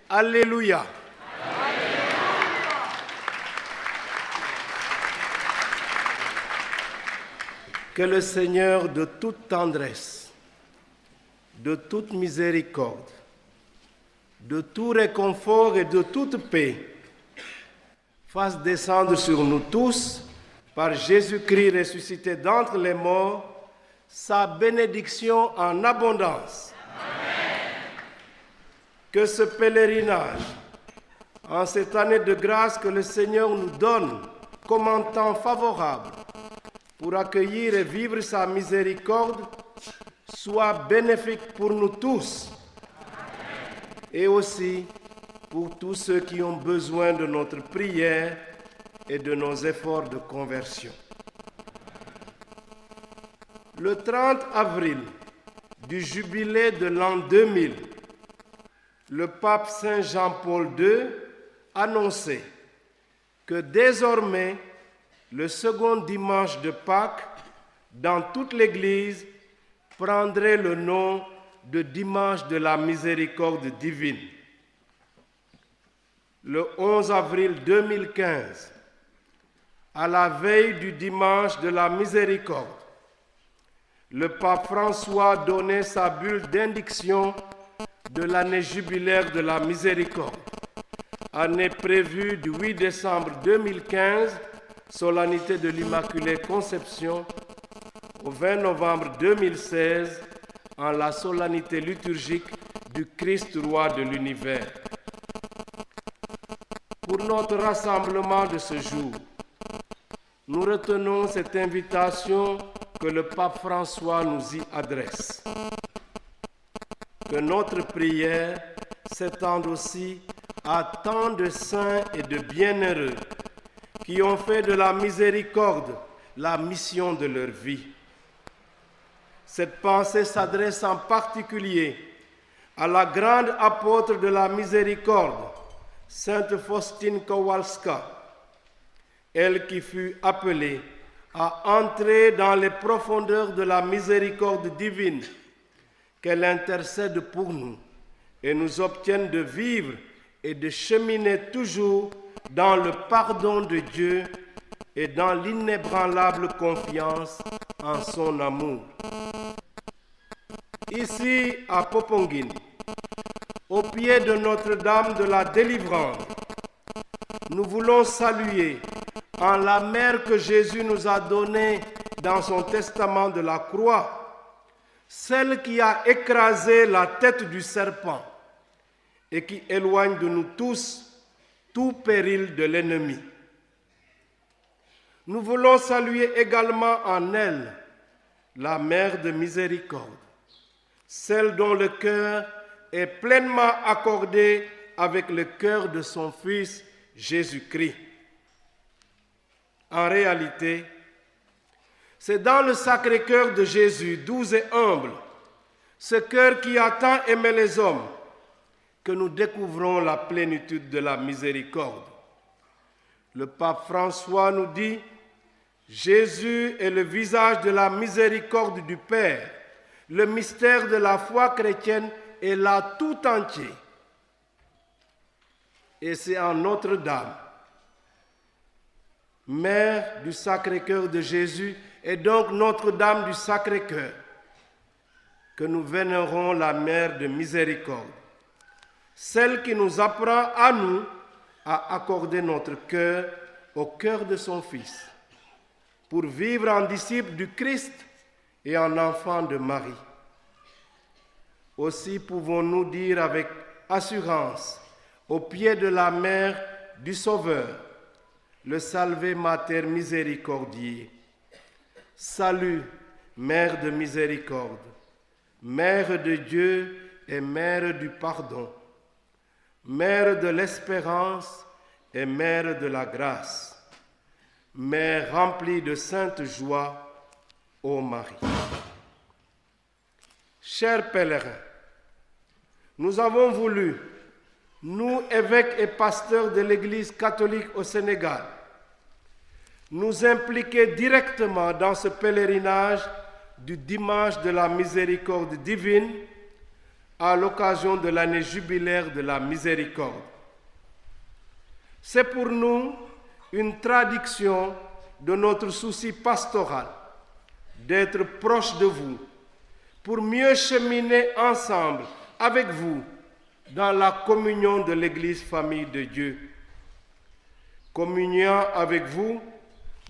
Alléluia. Que le Seigneur de toute tendresse, de toute miséricorde, de tout réconfort et de toute paix fasse descendre sur nous tous, par Jésus-Christ ressuscité d'entre les morts, sa bénédiction en abondance. Amen. Que ce pèlerinage, en cette année de grâce que le Seigneur nous donne comme un temps favorable pour accueillir et vivre sa miséricorde, soit bénéfique pour nous tous. Amen. Et aussi pour tous ceux qui ont besoin de notre prière et de nos efforts de conversion. Le 30 avril du jubilé de l'an 2000, le pape Saint Jean-Paul II annonçait que désormais, le second dimanche de Pâques, dans toute l'Église, prendrait le nom de dimanche de la miséricorde divine. Le 11 avril 2015, à la veille du dimanche de la miséricorde, le pape François donnait sa bulle d'indiction de l'année jubilaire de la miséricorde, année prévue du 8 décembre 2015, solennité de l'Immaculée Conception, au 20 novembre 2016, en la solennité liturgique du Christ roi de l'univers. Pour notre rassemblement de ce jour, nous retenons cette invitation que le pape François nous y adresse. Que notre prière s'étende aussi à tant de saints et de bienheureux qui ont fait de la miséricorde la mission de leur vie. Cette pensée s'adresse en particulier à la grande apôtre de la miséricorde, Sainte Faustine Kowalska, elle qui fut appelée à entrer dans les profondeurs de la miséricorde divine, qu'elle intercède pour nous et nous obtienne de vivre et de cheminer toujours dans le pardon de Dieu et dans l'inébranlable confiance en son amour. Ici, à Popongine, au pied de Notre-Dame de la Délivrance, nous voulons saluer en la mère que Jésus nous a donnée dans son testament de la croix, celle qui a écrasé la tête du serpent et qui éloigne de nous tous tout péril de l'ennemi. Nous voulons saluer également en elle la mère de miséricorde, celle dont le cœur est pleinement accordé avec le cœur de son Fils Jésus-Christ. En réalité, c'est dans le Sacré-Cœur de Jésus, doux et humble, ce cœur qui a tant aimé les hommes, que nous découvrons la plénitude de la miséricorde. Le pape François nous dit: Jésus est le visage de la miséricorde du Père. Le mystère de la foi chrétienne est là tout entier. Et c'est en Notre-Dame, Mère du Sacré-Cœur de Jésus, et donc Notre-Dame du Sacré-Cœur, que nous vénérons la Mère de miséricorde, celle qui nous apprend à nous à accorder notre cœur au cœur de son Fils, pour vivre en disciples du Christ et en enfants de Marie. Aussi pouvons-nous dire avec assurance, au pied de la Mère du Sauveur, le Salve Mater Miséricordiae: Salut, Mère de miséricorde, Mère de Dieu et Mère du pardon, Mère de l'espérance et Mère de la grâce, Mère remplie de sainte joie, ô Marie. Chers pèlerins, nous avons voulu, nous, évêques et pasteurs de l'Église catholique au Sénégal, nous impliquer directement dans ce pèlerinage du dimanche de la miséricorde divine à l'occasion de l'année jubilaire de la miséricorde. C'est pour nous une traduction de notre souci pastoral d'être proche de vous pour mieux cheminer ensemble avec vous dans la communion de l'Église famille de Dieu. Communion avec vous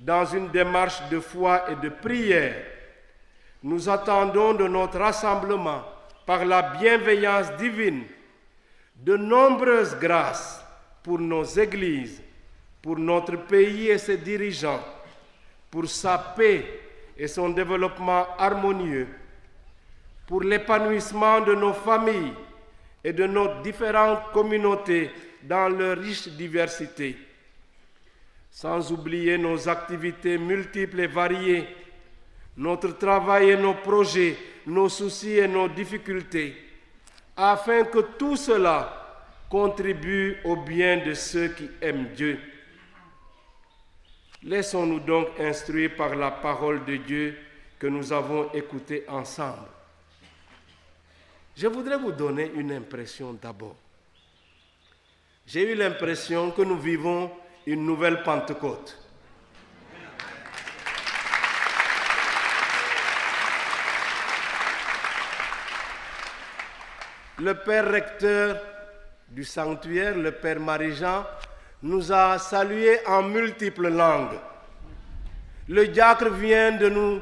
dans une démarche de foi et de prière. Nous attendons de notre rassemblement, par la bienveillance divine, de nombreuses grâces pour nos églises, pour notre pays et ses dirigeants, pour sa paix et son développement harmonieux, pour l'épanouissement de nos familles et de nos différentes communautés dans leur riche diversité, sans oublier nos activités multiples et variées, notre travail et nos projets, nos soucis et nos difficultés, afin que tout cela contribue au bien de ceux qui aiment Dieu. Laissons-nous donc instruire par la parole de Dieu que nous avons écoutée ensemble. Je voudrais vous donner une impression d'abord. J'ai eu l'impression que nous vivons une nouvelle Pentecôte. Le père recteur du sanctuaire, le père Marie-Jean, nous a salués en multiples langues. Le diacre vient de nous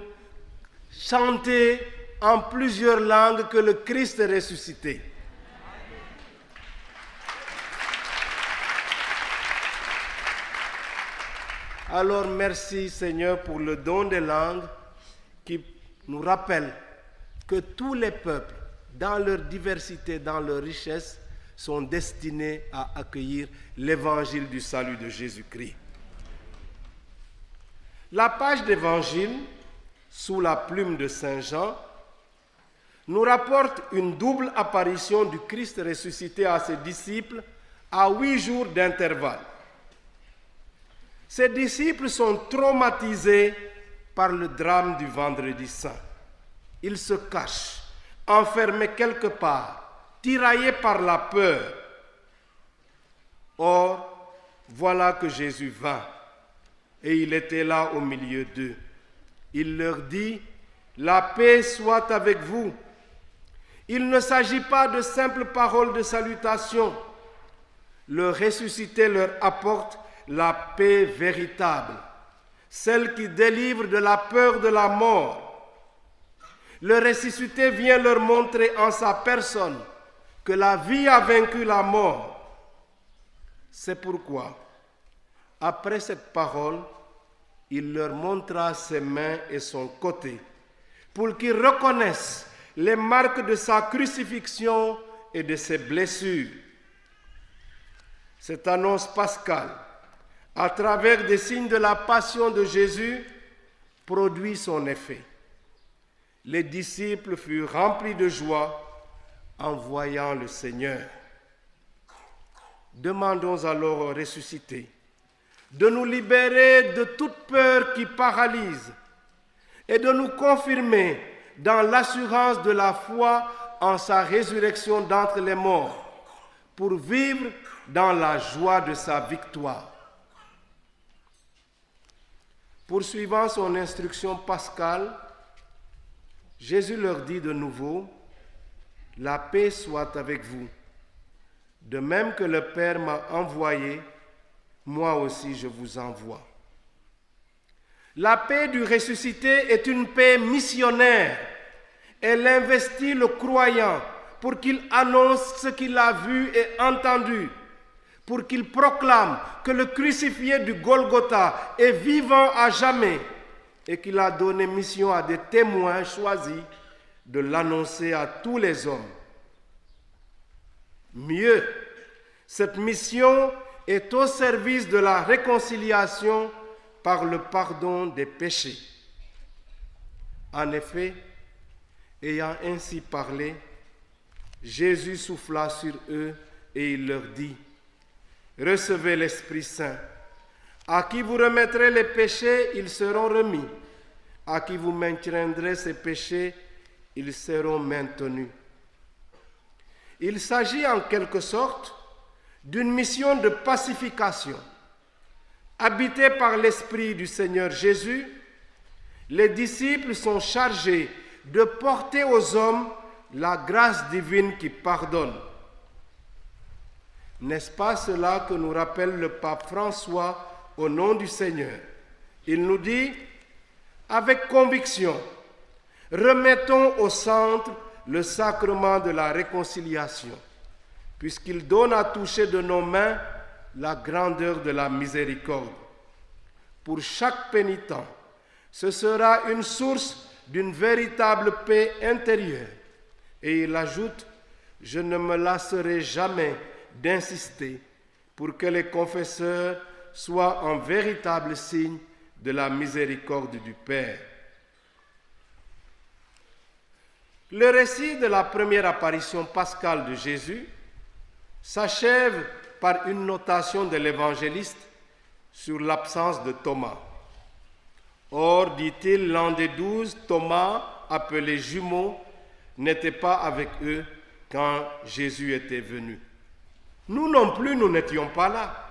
chanter en plusieurs langues que le Christ est ressuscité. Alors merci Seigneur pour le don des langues qui nous rappelle que tous les peuples, dans leur diversité, dans leur richesse, sont destinés à accueillir l'évangile du salut de Jésus-Christ. La page d'évangile, sous la plume de Saint Jean, nous rapporte une double apparition du Christ ressuscité à ses disciples à 8 jours d'intervalle. Ses disciples sont traumatisés par le drame du Vendredi Saint. Ils se cachent, enfermés quelque part, tiraillés par la peur. Or, voilà que Jésus vint, et il était là au milieu d'eux. Il leur dit, « La paix soit avec vous ». Il ne s'agit pas de simples paroles de salutation. Le ressuscité leur apporte la paix véritable, celle qui délivre de la peur de la mort. Le ressuscité vient leur montrer en sa personne que la vie a vaincu la mort. C'est pourquoi, après cette parole, il leur montra ses mains et son côté, pour qu'ils reconnaissent les marques de sa crucifixion et de ses blessures. Cette annonce pascale, à travers des signes de la passion de Jésus, produit son effet. Les disciples furent remplis de joie en voyant le Seigneur. Demandons alors au ressuscité de nous libérer de toute peur qui paralyse et de nous confirmer dans l'assurance de la foi en sa résurrection d'entre les morts, pour vivre dans la joie de sa victoire. Poursuivant son instruction pascale, Jésus leur dit de nouveau, « La paix soit avec vous. De même que le Père m'a envoyé, moi aussi je vous envoie. » La paix du ressuscité est une paix missionnaire. Elle investit le croyant pour qu'il annonce ce qu'il a vu et entendu, pour qu'il proclame que le crucifié du Golgotha est vivant à jamais et qu'il a donné mission à des témoins choisis de l'annoncer à tous les hommes. Mieux, cette mission est au service de la réconciliation par le pardon des péchés. En effet, ayant ainsi parlé, Jésus souffla sur eux et il leur dit, « Recevez l'Esprit Saint. À qui vous remettrez les péchés, ils seront remis. À qui vous maintiendrez ces péchés, ils seront maintenus. » Il s'agit en quelque sorte d'une mission de pacification. Habités par l'Esprit du Seigneur Jésus, les disciples sont chargés de porter aux hommes la grâce divine qui pardonne. N'est-ce pas cela que nous rappelle le pape François au nom du Seigneur? Il nous dit, avec conviction, remettons au centre le sacrement de la réconciliation, puisqu'il donne à toucher de nos mains la grandeur de la miséricorde. Pour chaque pénitent, ce sera une source d'une véritable paix intérieure. Et il ajoute, je ne me lasserai jamais d'insister pour que les confesseurs soient un véritable signe de la miséricorde du Père. Le récit de la première apparition pascale de Jésus s'achève par une notation de l'évangéliste sur l'absence de Thomas. Or, dit-il, l'un des 12, Thomas, appelé jumeau, n'était pas avec eux quand Jésus était venu. Nous non plus, nous n'étions pas là.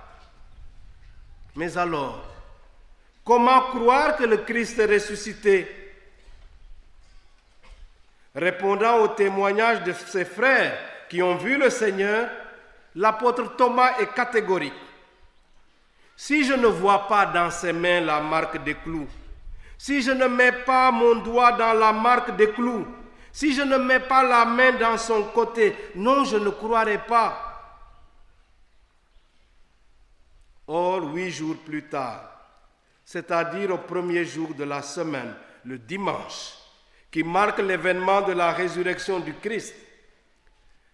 Mais alors, comment croire que le Christ est ressuscité? Répondant au témoignage de ses frères qui ont vu le Seigneur, l'apôtre Thomas est catégorique. Si je ne vois pas dans ses mains la marque des clous, si je ne mets pas mon doigt dans la marque des clous, si je ne mets pas la main dans son côté, non, je ne croirai pas. Or, 8 jours plus tard, c'est-à-dire au premier jour de la semaine, le dimanche, qui marque l'événement de la résurrection du Christ,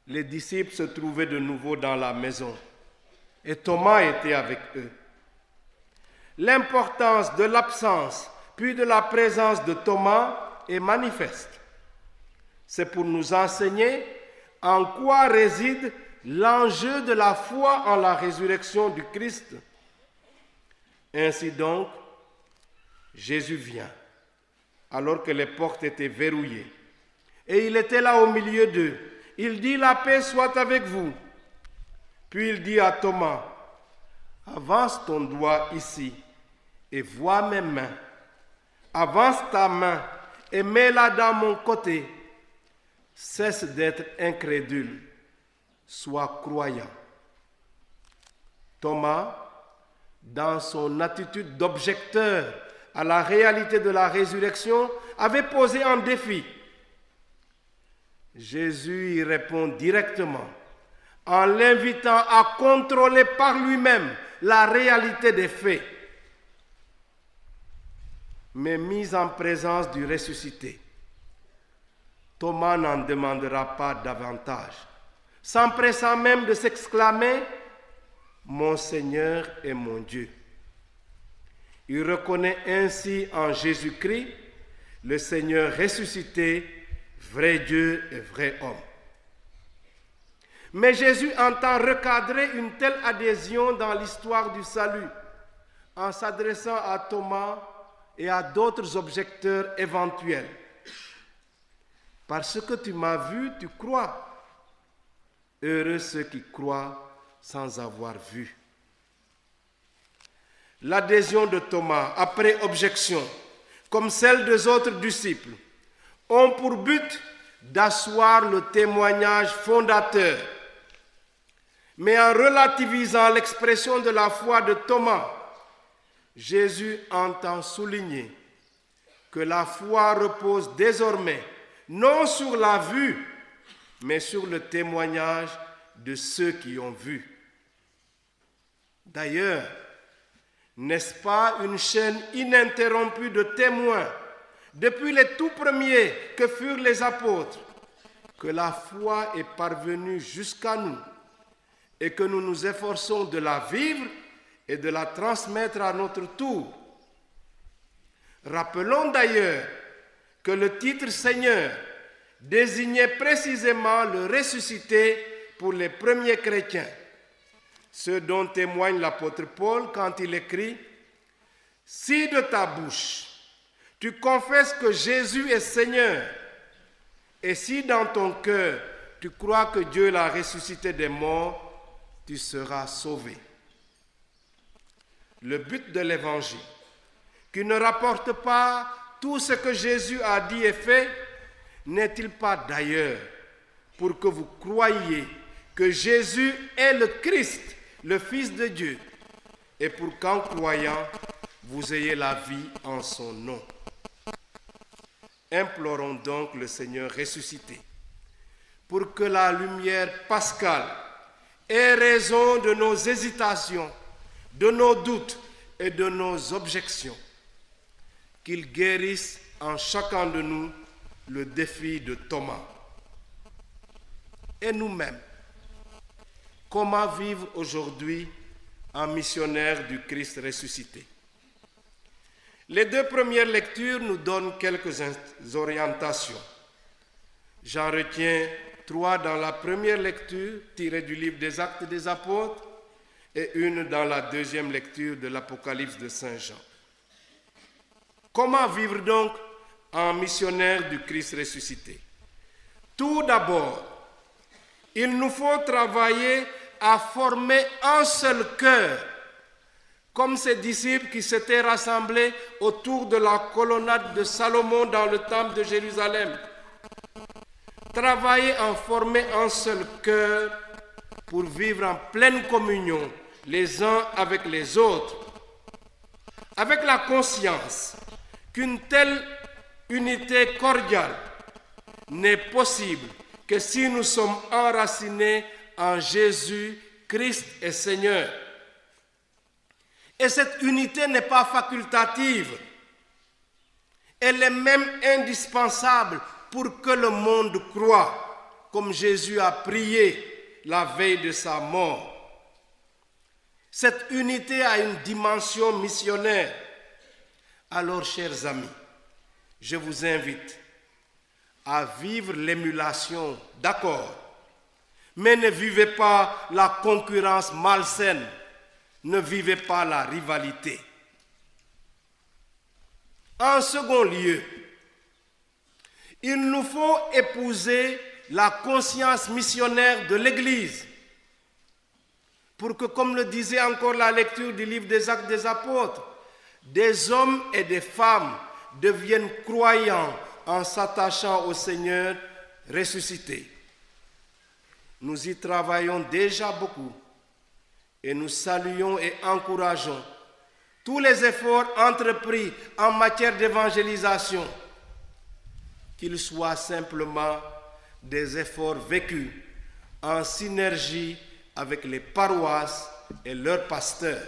les disciples se trouvaient de nouveau dans la maison et Thomas était avec eux. L'importance de l'absence puis de la présence de Thomas est manifeste. C'est pour nous enseigner en quoi réside l'enjeu de la foi en la résurrection du Christ. Ainsi donc, Jésus vient, alors que les portes étaient verrouillées. Et il était là au milieu d'eux. Il dit, la paix soit avec vous. Puis il dit à Thomas, avance ton doigt ici et vois mes mains. Avance ta main et mets-la dans mon côté. Cesse d'être incrédule, sois croyant. Thomas, dans son attitude d'objecteur à la réalité de la résurrection, avait posé un défi. Jésus y répond directement en l'invitant à contrôler par lui-même la réalité des faits, mais mis en présence du ressuscité. Thomas n'en demandera pas davantage, s'empressant même de s'exclamer « Mon Seigneur et mon Dieu ». Il reconnaît ainsi en Jésus-Christ le Seigneur ressuscité, vrai Dieu et vrai homme. Mais Jésus entend recadrer une telle adhésion dans l'histoire du salut en s'adressant à Thomas et à d'autres objecteurs éventuels. Parce que tu m'as vu, tu crois. Heureux ceux qui croient sans avoir vu. L'adhésion de Thomas, après objection, comme celle des autres disciples, ont pour but d'asseoir le témoignage fondateur. Mais en relativisant l'expression de la foi de Thomas, Jésus entend souligner que la foi repose désormais non sur la vue, mais sur le témoignage de ceux qui ont vu. D'ailleurs, n'est-ce pas une chaîne ininterrompue de témoins, depuis les tout premiers que furent les apôtres, que la foi est parvenue jusqu'à nous et que nous nous efforçons de la vivre et de la transmettre à notre tour. Rappelons d'ailleurs que le titre Seigneur désignait précisément le ressuscité pour les premiers chrétiens, ce dont témoigne l'apôtre Paul quand il écrit « Si de ta bouche tu confesses que Jésus est Seigneur, et si dans ton cœur tu crois que Dieu l'a ressuscité des morts, tu seras sauvé. Le but de l'Évangile, qui ne rapporte pas tout ce que Jésus a dit et fait, n'est-il pas d'ailleurs pour que vous croyiez que Jésus est le Christ, le Fils de Dieu, et pour qu'en croyant, vous ayez la vie en son nom. Implorons donc le Seigneur ressuscité, pour que la lumière pascale ait raison de nos hésitations, de nos doutes et de nos objections, qu'il guérisse en chacun de nous le défi de Thomas. Et nous-mêmes, comment vivre aujourd'hui en missionnaire du Christ ressuscité? Les deux premières lectures nous donnent quelques orientations. J'en retiens 3 dans la première lecture, tirée du livre des Actes des Apôtres, et une dans la deuxième lecture de l'Apocalypse de Saint Jean. Comment vivre donc en missionnaire du Christ ressuscité? Tout d'abord, il nous faut travailler à former un seul cœur, comme ces disciples qui s'étaient rassemblés autour de la colonnade de Salomon dans le temple de Jérusalem. Travailler à former un seul cœur pour vivre en pleine communion les uns avec les autres, avec la conscience qu'une telle unité cordiale n'est possible que si nous sommes enracinés en Jésus, Christ et Seigneur. Et cette unité n'est pas facultative, elle est même indispensable pour que le monde croie, comme Jésus a prié la veille de sa mort. Cette unité a une dimension missionnaire. Alors, chers amis, je vous invite à vivre l'émulation, d'accord, mais ne vivez pas la concurrence malsaine, ne vivez pas la rivalité. En second lieu, il nous faut épouser la conscience missionnaire de l'Église pour que, comme le disait encore la lecture du livre des Actes des Apôtres, des hommes et des femmes deviennent croyants en s'attachant au Seigneur ressuscité. Nous y travaillons déjà beaucoup et nous saluons et encourageons tous les efforts entrepris en matière d'évangélisation, qu'ils soient simplement des efforts vécus en synergie avec les paroisses et leurs pasteurs.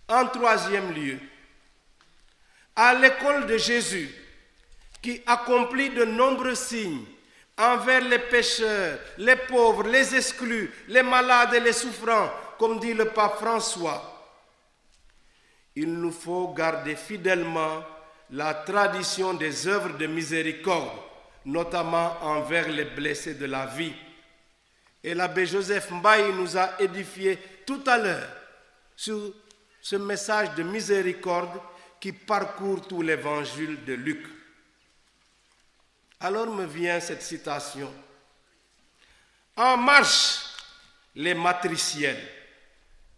En troisième lieu, à l'école de Jésus, qui accomplit de nombreux signes envers les pécheurs, les pauvres, les exclus, les malades et les souffrants, comme dit le pape François, il nous faut garder fidèlement la tradition des œuvres de miséricorde, notamment envers les blessés de la vie. Et l'abbé Joseph Mbaye nous a édifié tout à l'heure sur ce message de miséricorde qui parcourt tout l'évangile de Luc. Alors me vient cette citation. En marche, les matriciels.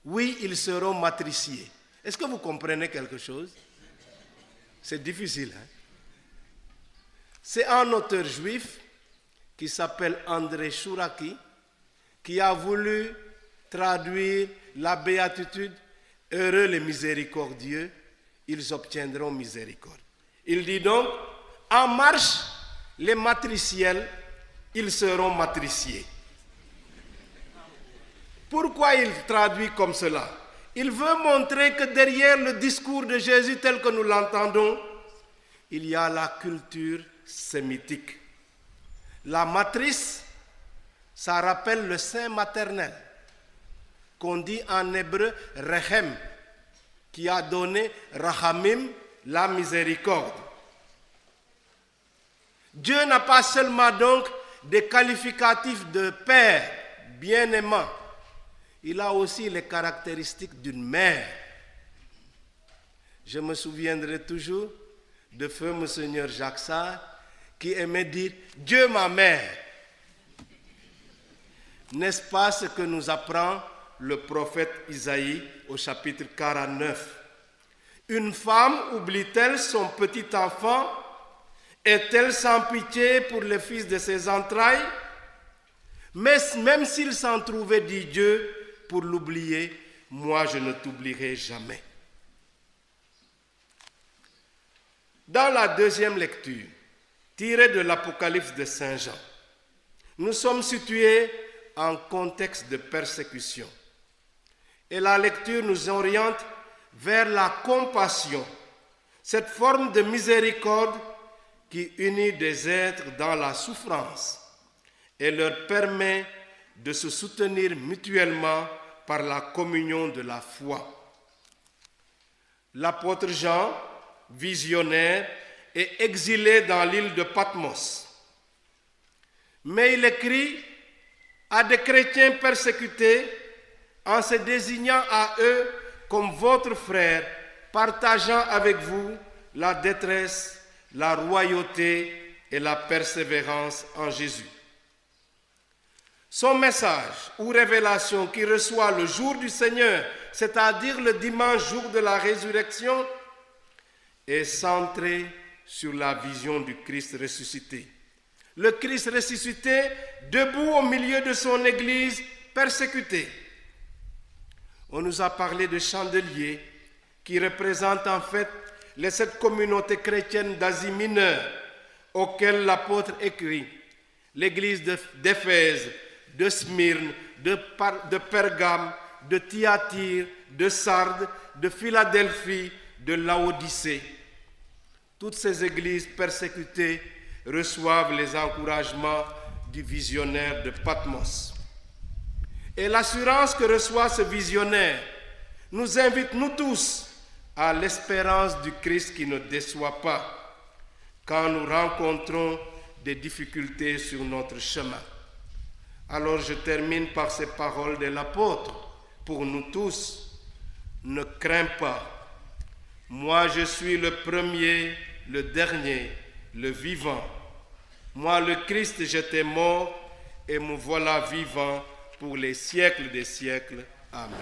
Oui, ils seront matriciés. Est-ce que vous comprenez quelque chose? C'est difficile, hein? C'est un auteur juif qui s'appelle André Chouraki qui a voulu traduire la béatitude « Heureux les miséricordieux, ils obtiendront miséricorde ». Il dit donc « En marche, les matriciels, ils seront matriciés ». Pourquoi il traduit comme cela? Il veut montrer que derrière le discours de Jésus tel que nous l'entendons, il y a la culture sémitique. La matrice, ça rappelle le sein maternel, qu'on dit en hébreu Rechem, qui a donné Rachamim, la miséricorde. Dieu n'a pas seulement donc des qualificatifs de père bien-aimant, il a aussi les caractéristiques d'une mère. Je me souviendrai toujours de feu Monseigneur Jacques Sarr qui aimait dire « Dieu ma mère ». N'est-ce pas ce que nous apprend le prophète Isaïe au chapitre 49? Une femme oublie-t-elle son petit enfant? Est-elle sans pitié pour le fils de ses entrailles? Mais même s'il s'en trouvait, dit Dieu, pour l'oublier, moi je ne t'oublierai jamais. Dans la deuxième lecture, tirée de l'Apocalypse de Saint Jean, nous sommes situés en contexte de persécution. Et la lecture nous oriente vers la compassion, cette forme de miséricorde qui unit des êtres dans la souffrance et leur permet de se soutenir mutuellement par la communion de la foi. L'apôtre Jean, visionnaire, est exilé dans l'île de Patmos. Mais il écrit à des chrétiens persécutés en se désignant à eux comme votre frère, partageant avec vous la détresse, la royauté et la persévérance en Jésus. Son message ou révélation qu'il reçoit le jour du Seigneur, c'est-à-dire le dimanche jour de la résurrection, est centré sur la vision du Christ ressuscité. Le Christ ressuscité debout au milieu de son Église persécutée. On nous a parlé de chandeliers qui représentent en fait les 7 communautés chrétiennes d'Asie mineure auxquelles l'apôtre écrit. L'église d'Éphèse, de Smyrne, de Pergame, de Thyatire, de Sardes, de Philadelphie, de Laodicée. Toutes ces églises persécutées reçoivent les encouragements du visionnaire de Patmos. Et l'assurance que reçoit ce visionnaire nous invite, nous tous, à l'espérance du Christ qui ne déçoit pas quand nous rencontrons des difficultés sur notre chemin. Alors je termine par ces paroles de l'apôtre pour nous tous. Ne crains pas. Moi je suis le premier, le dernier, le vivant. Moi le Christ, j'étais mort et me voilà vivant pour les siècles des siècles. Amen.